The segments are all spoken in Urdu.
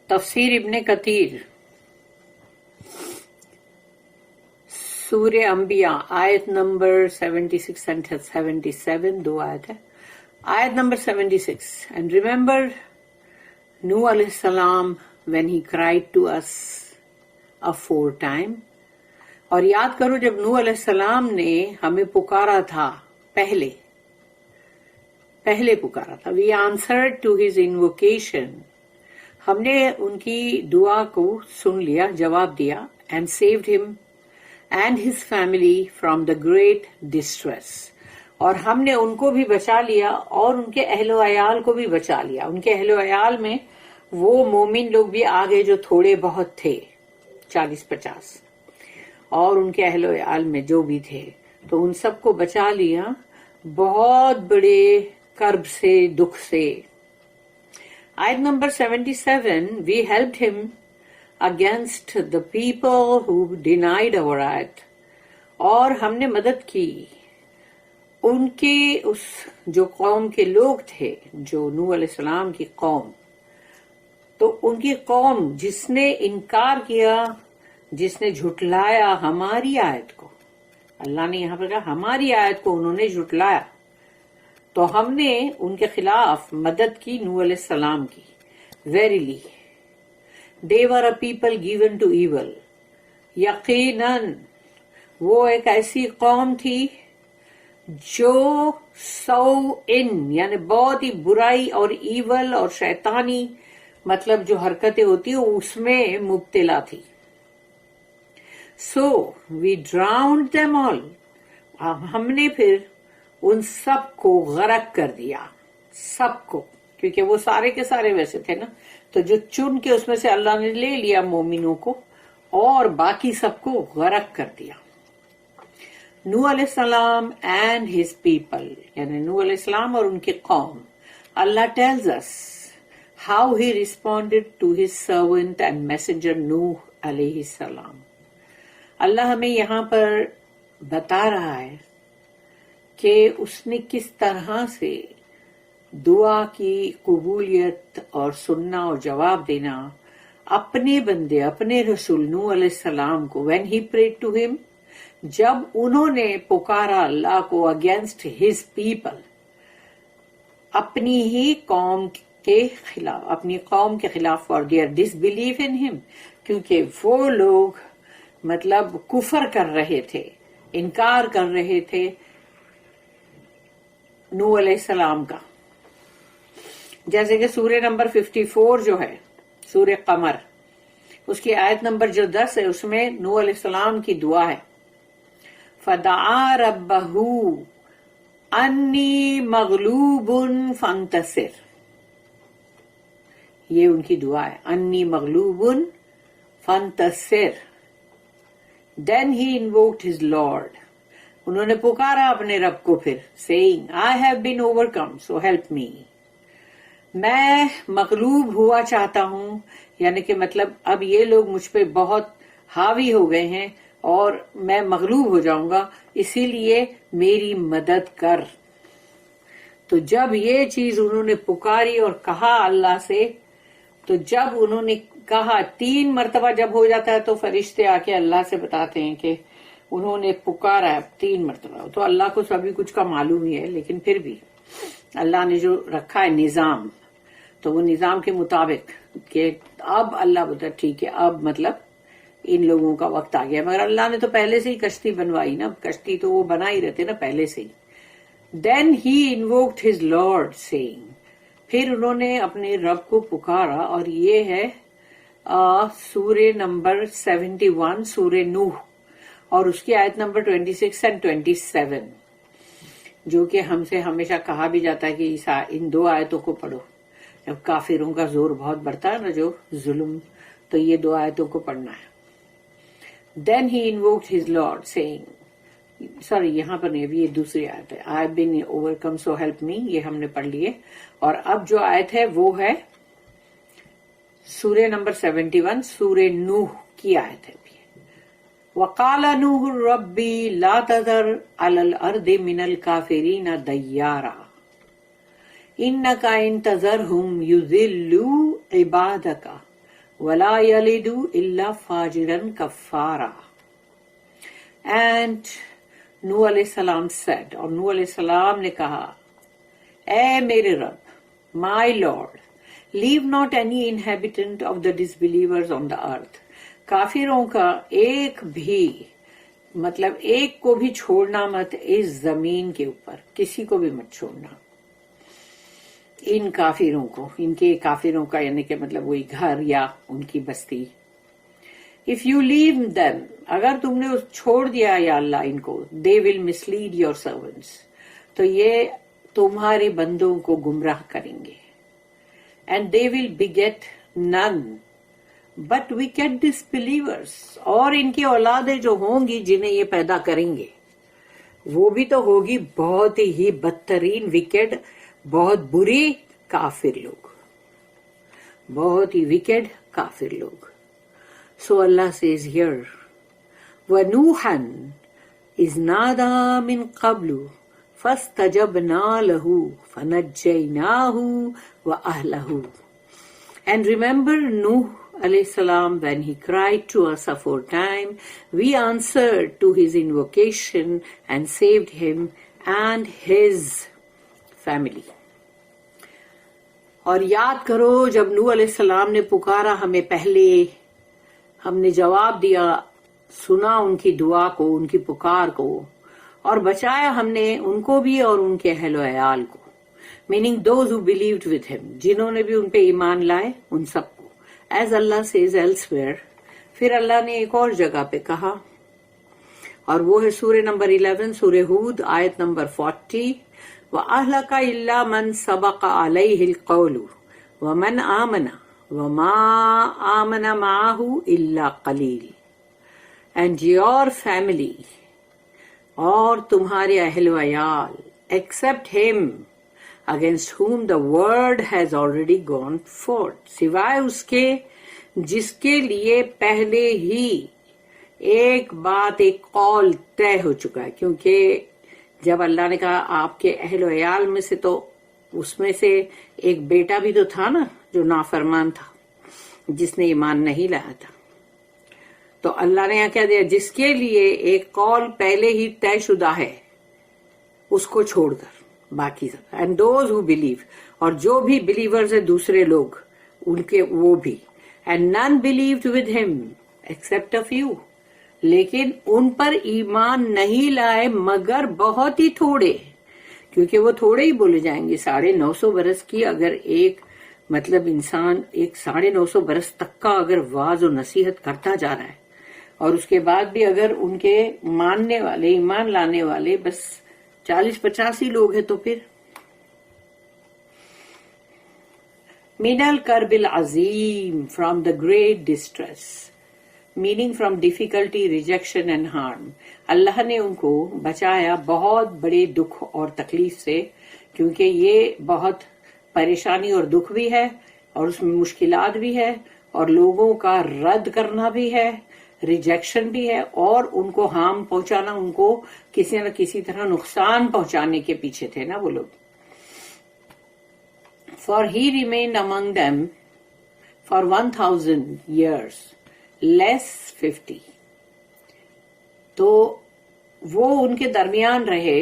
تفسیر ابن کثیر سورہ انبیاء آیت نمبر 76 and 77 دو آیت ہے. آیت نمبر 76 and remember Nuh علیہ السلام when he cried to us aforetime. اور یاد کرو جب نوح علیہ السلام نے ہمیں پکارا تھا پہلے پکارا تھا. we answered to his invocation. ہم نے ان کی دعا کو سن لیا، جواب دیا. and saved him and his family from the great distress. اور ہم نے ان کو بھی بچا لیا اور ان کے اہل و عیال کو بھی بچا لیا. ان کے اہل و عیال میں وہ مومن لوگ بھی آگے جو تھوڑے بہت تھے 40-50 اور ان کے اہل و عیال میں جو بھی تھے تو ان سب کو بچا لیا بہت بڑے کرب سے، دکھ سے. آیت number 77 we helped him against the people who denied our ayat. اور ہم نے مدد کی ان کے اس جو قوم کے لوگ تھے، جو نوح علیہ السلام کی قوم، تو ان کی قوم جس نے انکار کیا، جس نے جھٹلایا ہماری آیت کو. اللہ نے یہاں پر کہا ہماری آیت کو انہوں نے جھٹلایا، تو ہم نے ان کے خلاف مدد کی نوح علیہ السلام کی. Verily they were a people given to evil. یقیناً وہ ایک ایسی قوم تھی جو یعنی بہت ہی برائی اور ایول اور شیطانی مطلب جو حرکتیں ہوتی ہیں اس میں مبتلا تھی. So we drowned them all. ہم نے پھر ان سب کو غرق کر دیا، سب کو، کیونکہ وہ سارے کے سارے ویسے تھے نا، تو جو چن کے اس میں سے اللہ نے لے لیا مومنوں کو اور باقی سب کو غرق کر دیا. نوح علیہ السلام اینڈ ہز پیپل، یعنی نوح علیہ السلام اور ان کی قوم. Allah tells us how he responded to his servant and messenger Nuh علیہ السلام. اللہ ہمیں یہاں پر بتا رہا ہے کہ اس نے کس طرح سے دعا کی قبولیت اور سننا اور جواب دینا اپنے بندے، اپنے رسول نوح علیہ السلام کو. when he prayed to him، جب انہوں نے پکارا اللہ کو اگینسٹ ہز پیپل، اپنی ہی قوم کے خلاف، اپنی قوم کے خلاف، فار دیئر ڈسبلیف ان ہم، کیونکہ وہ لوگ مطلب کفر کر رہے تھے، انکار کر رہے تھے نوح علیہ السلام کا. جیسے کہ سورہ نمبر 54 جو ہے، سورہ قمر، اس کی آیت نمبر جو 10 ہے، اس میں نوح علیہ السلام کی دعا ہے فَدَعَا رَبَّهُ أَنِّي مَغْلُوبٌ فَانْتَصِرْ. یہ ان کی دعا ہے، أَنِّي مَغْلُوبٌ فَانْتَصِرْ. Then he invoked his Lord. انہوں نے پکارا اپنے رب کو پھر saying I have been overcome so help me. میں مغلوب ہوا چاہتا ہوں، یعنی کہ مطلب اب یہ لوگ مجھ پہ بہت حاوی ہو گئے ہیں اور میں مغلوب ہو جاؤں گا، اسی لیے میری مدد کر. تو جب یہ چیز انہوں نے پکاری اور کہا اللہ سے، تو جب انہوں نے کہا 3 مرتبہ جب ہو جاتا ہے تو فرشتے آ کے اللہ سے بتاتے ہیں کہ انہوں نے پکارا 3 مرتبہ. تو اللہ کو سبھی کچھ کا معلوم ہی ہے، لیکن پھر بھی اللہ نے جو رکھا ہے نظام، تو وہ نظام کے مطابق کہ اب اللہ بتا ٹھیک ہے اب مطلب ان لوگوں کا وقت آ گیا. مگر اللہ نے تو پہلے سے ہی کشتی بنوائی نا، کشتی تو وہ بنا ہی رہتے نا پہلے سے ہی. دین ہی انووکڈ ہز لارڈ سیئنگ، پھر انہوں نے اپنے رب کو پکارا. اور یہ ہے سورہ نمبر 71 سورہ نوح، اور اس کی آیت نمبر 26 and 27، جو کہ ہم سے ہمیشہ کہا بھی جاتا ہے کہ ان 2 آیتوں کو پڑھو جب کافروں کا زور بہت بڑھتا ہے نا، جو ظلم، تو یہ 2 آیتوں کو پڑھنا ہے. دین ہی invoked his lord seeing, sorry یہاں پر نہیں، ابھی یہ دوسری آیت ہے، I have been overcome so help me, یہ ہم نے پڑھ لیے. اور اب جو آیت ہے وہ ہے سورہ نمبر 71 سورہ نوح کی آیت ہے. وَقَالَ نُوحٌ رَبِّ لَا تَذَرْ عَلَى الْأَرْضِ مِنَ الْكَافِرِينَ دَيَّارًا إِنَّكَ إِن تَذَرْهُمْ يُضِلُّوا عِبَادَكَ وَلَا يَلِدُ إِلَّا فَاجِرًا كَفَّارًا. And نوح علیہ السلام said, اور نوح علیہ السلام نے کہا, اے میرے رب, my Lord, leave not any inhabitant of the disbelievers on the earth. کافروں کا ایک بھی مطلب ایک کو بھی چھوڑنا مت اس زمین کے اوپر, کسی کو بھی مت چھوڑنا. ان کافروں کو, ان کے کافروں کا یعنی کہ مطلب وہی گھر یا ان کی بستی. If you leave them, اگر تم نے چھوڑ دیا یا اللہ ان کو, they will mislead your servants, تو یہ تمہارے بندوں کو گمراہ کریں گے. And they will beget none but wicked disbelievers, اور ان کی اولادیں جو ہوں گی جنہیں یہ پیدا کریں گے وہ بھی تو ہوگی بہت ہی بدترین وکڈ, بہت بری کافر لوگ, بہت ہی وکڈ کافر لوگ. So Allah says here, وَنُوحًا إِذْ نَادَى مِنْ قَبْلُ فَاسْتَجَبْنَا لَهُ فَنَجَّيْنَاهُ وَأَهْلَهُ. And remember Nuh alayhi salam, when he cried to us aforetime, we answered to his invocation and saved him and his family. اور یاد کرو جب نوح علیہ السلام نے پکارا ہمیں پہلے, ہم نے جواب دیا, سنا ان کی دعا کو, ان کی پکار کو, اور بچایا ہم نے ان کو بھی اور ان کے اہل و عیال کو. meaning those who believed with him, جنہوں نے بھی ان پہ ایمان لائے ان سب کو. As Allah says elsewhere, پھر اللہ نے ایک اور جگہ پہ کہا, اور وہ ہے سورہ نمبر 11, سورہ ہود آیت نمبر 40, وَأَهْلَكَ إِلَّا مَنْ سَبَقَ عَلَيْهِ الْقَوْلُ وَمَنْ آمَنَ وَمَا آمَنَ مَعَهُ إِلَّا قَلِيلٌ. And your family, اور تمہارے اہل و عیال, except him against whom the word has already gone forth, سوائے اس کے جس کے لیے پہلے ہی ایک بات, ایک قول طے ہو چکا ہے. کیونکہ جب اللہ نے کہا آپ کے اہل و عیال میں سے, تو اس میں سے ایک بیٹا بھی تو تھا نا جو نافرمان تھا, جس نے ایمان نہیں لایا تھا. تو اللہ نے یہاں کہہ دیا جس کے لیے ایک قول پہلے ہی طے شدہ ہے اس کو چھوڑ کر باقی سب. اینڈ دوز ہو بلیو, اور جو بھی بلیورز ہیں دوسرے لوگ ان کے وہ بھی. اینڈ نن بلیوڈ ود ہم ایکسپٹ اے فیو, لیکن ان پر ایمان نہیں لائے مگر بہت ہی تھوڑے, کیونکہ وہ تھوڑے ہی بولے جائیں گے. 950 برس کی اگر ایک مطلب انسان ایک 950 برس تک کا اگر واعظ و نصیحت کرتا جا رہا ہے, اور اس کے بعد بھی اگر ان کے ماننے والے, ایمان لانے والے بس 40-50 ہی لوگ ہیں, تو پھر من الکرب العظیم, from the great distress, meaning from difficulty, rejection and harm. اللہ نے ان کو بچایا بہت بڑے دکھ اور تکلیف سے, کیونکہ یہ بہت پریشانی اور دکھ بھی ہے, اور اس میں مشکلات بھی ہے, اور لوگوں کا رد کرنا بھی ہے, ریجیکشن بھی ہے, اور ان کو ہارم پہنچانا, ان کو کسی نہ کسی طرح نقصان پہنچانے کے پیچھے تھے نا وہ لوگ. For he remained among them for 1000 years, less 50. تو وہ ان کے درمیان رہے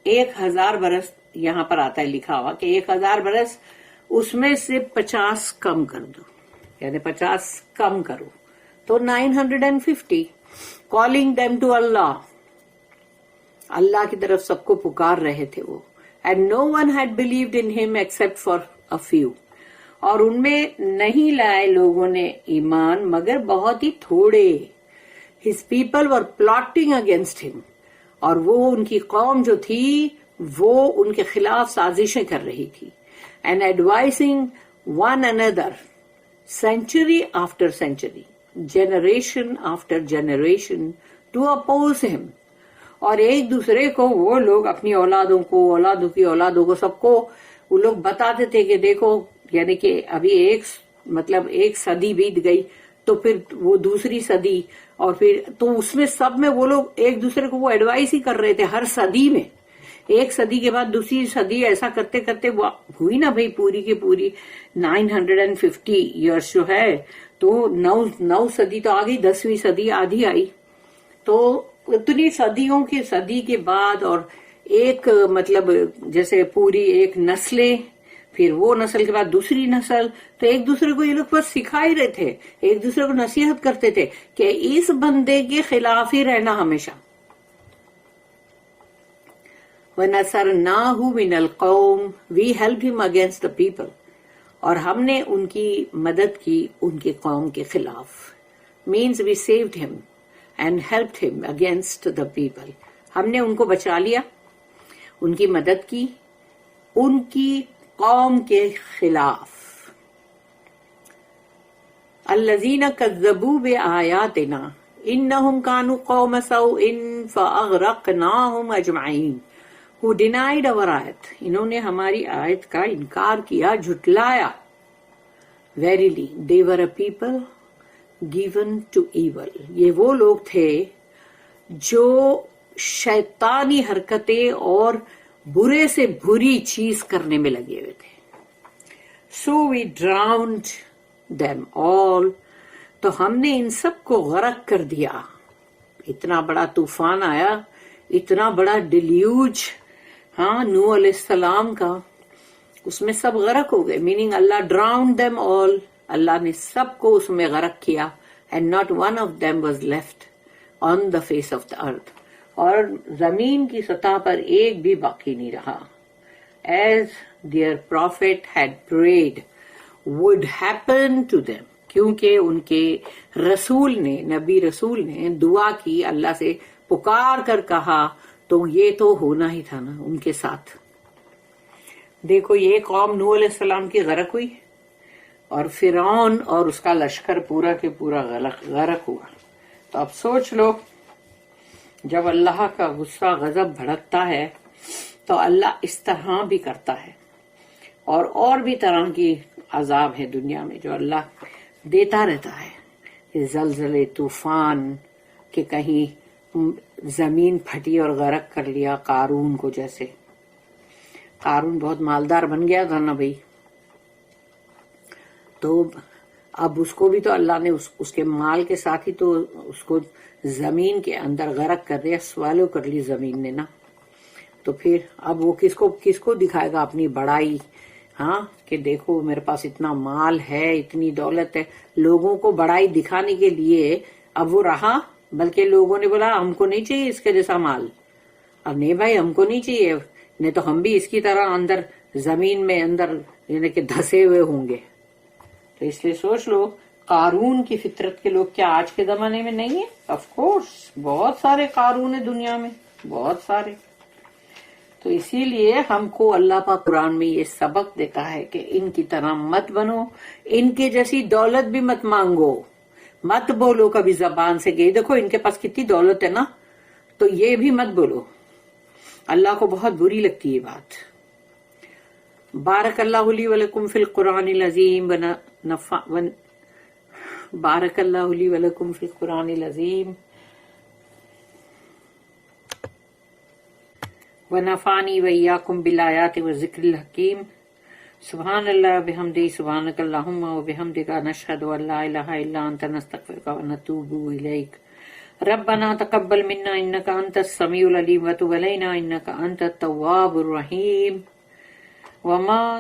1000 برس. یہاں پر آتا ہے لکھا ہوا کہ 1000 برس, اس میں سے 50 کم کر دو, یعنی 50 کم کرو تو 950. calling them to Allah, اللہ کی طرف سب کو پکار رہے تھے وہ. and no one had believed in him except for a few, اور ان میں نہیں لائے لوگوں نے ایمان مگر بہت ہی تھوڑے. his people were plotting against him, اور وہ ان کی قوم جو تھی وہ ان کے خلاف سازشیں کر رہی تھی. and advising one another century after century, generation after generation to oppose him, اور ایک دوسرے کو وہ لوگ اپنی اولادوں کو, اولادوں کی اولادوں کو, سب کو وہ لوگ بتاتے تھے کہ دیکھو, یعنی کہ ابھی ایک صدی بیت گئی, تو پھر وہ دوسری صدی, اور پھر تو اس میں سب میں وہ لوگ ایک دوسرے کو وہ ایڈوائس ہی کر رہے تھے ہر صدی میں ایک صدی کے بعد دوسری صدی ایسا کرتے کرتے وہ ہوئی نا بھائی پوری کی پوری 950 ایئرس جو ہے، تو 9 صدی تو آگئی، 10ویں صدی آدھی آئی، تو اتنی صدیوں کی صدی کے بعد، اور ایک مطلب جیسے پوری ایک نسلیں، پھر وہ نسل کے بعد دوسری نسل، تو ایک دوسرے کو یہ لوگ بس سکھا ہی رہے تھے، ایک دوسرے کو نصیحت کرتے تھے کہ اس بندے کے خلاف ہی رہنا ہمیشہ. وَنَصَرْنَاهُ مِنَ الْقَوْمِ، we helped him against the people، اور ہم نے ان کی مدد کی ان کے قوم کے خلاف. means we saved him and helped him against the people، ہم نے ان کو بچا لیا، ان کی مدد کی ان کی قوم کے خلاف. الذین کذبوا بآیاتنا انہم کانوا قوم سوء فاغرقناہم اجمعین. who denied our آیت، انہوں نے ہماری آیت کا انکار کیا، جھٹلایا. verily they were a people given to evil، یہ وہ لوگ تھے جو شیطانی حرکتیں اور برے سے بری چیز کرنے میں لگے ہوئے تھے. so we drowned them all، تو ہم نے ان سب کو غرق کر دیا. اتنا بڑا طوفان آیا، اتنا بڑا ڈیلیوج، ہاں، نوح علیہ السلام کا، اس میں سب غرق ہو گئے. میننگ اللہ drowned them all، اللہ نے سب کو اس میں غرق کیا. and not one of them was left on the face of the earth، اور زمین کی سطح پر ایک بھی باقی نہیں رہا. as their prophet had prayed would happen to them، کیونکہ ان کے رسول نے، نبی رسول نے دعا کی، اللہ سے پکار کر کہا، تو یہ تو ہونا ہی تھا نا ان کے ساتھ. دیکھو یہ قوم نوح علیہ السلام کی غرق ہوئی، اور فرعون اور اس کا لشکر پورا کے پورا غرق ہوا. تو اب سوچ لو، جب اللہ کا غصہ غضب بھڑکتا ہے تو اللہ اس طرح بھی کرتا ہے، اور بھی طرح کی عذاب ہے دنیا میں جو اللہ دیتا رہتا ہے. زلزلے، طوفان، کہ کہیں زمین پھٹی اور غرق کر لیا قارون کو. جیسے قارون بہت مالدار بن گیا تھا نا بھائی، تو اب اس کو بھی تو اللہ نے اس کے مال کے ساتھ ہی تو اس کو زمین کے اندر غرق کر دیا، سوالو کر لی زمین نے نا. تو پھر اب وہ کس کو دکھائے گا اپنی بڑائی، ہاں، کہ دیکھو میرے پاس اتنا مال ہے، اتنی دولت ہے. لوگوں کو بڑائی دکھانے کے لیے اب وہ رہا، بلکہ لوگوں نے بولا ہم کو نہیں چاہیے اس کے جیسا مال. اب نہیں بھائی، ہم کو نہیں چاہیے، نہیں تو ہم بھی اس کی طرح اندر زمین میں اندر یعنی کہ دھسے ہوئے ہوں گے. تو اس لیے سوچ لو، قارون کی فطرت کے لوگ کیا آج کے زمانے میں نہیں ہیں؟ آف کورس بہت سارے قارون ہیں دنیا میں، بہت سارے. تو اسی لیے ہم کو اللہ پاک قرآن میں یہ سبق دیتا ہے کہ ان کی طرح مت بنو، ان کے جیسی دولت بھی مت مانگو، مت بولو کبھی زبان سے کہ دیکھو ان کے پاس کتنی دولت ہے نا، تو یہ بھی مت بولو. اللہ کو بہت بری لگتی ہے بات. بارک اللہ لی ولکم فی القرآن العظیم بارک اللہ لی ولکم فی القرآن العظیم ونفعنی وإیاکم بالآیات والذکر الحکیم. سبحان اللہ بحمدہ، سبحانک اللہم وبحمدک، نشہد ان لا الہ الا انت، نستغفرک ونتوب الیک. ربنا تقبل منا انک انت السمیع العلیم وتب علینا انک انت التواب الرحیم. وما